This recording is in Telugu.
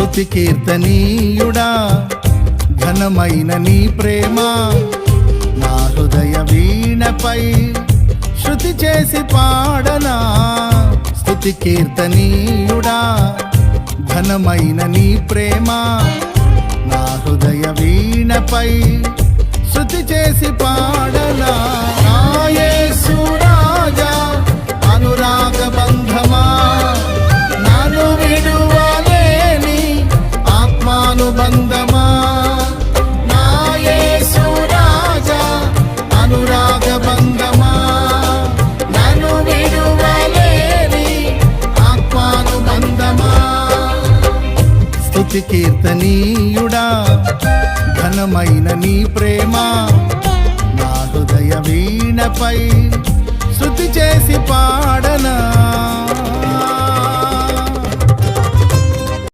స్తుతి కీర్తనీయుడా ఘనమైన నీ ప్రేమ నా హృదయ వీణపై శృతి చేసి పాడనా. స్తుతి కీర్తనీయుడా ఘనమైన నీ ప్రేమ నా హృదయ వీణపై శృతి చేసి పాడనా. నా యేసు రాజా అనురాగ బంధమా నన్ను విడువలేని ఆత్మానుబంధమా. నా యేసు రాజా అనురాగ బంధమా నన్ను విడువలేని ఆత్మానుబంధమా. స్తుతి కీర్తనీయుడా ఘనమైన నీ ప్రేమ నా హృదయ వీణపై శృతి చేసి పాడనా.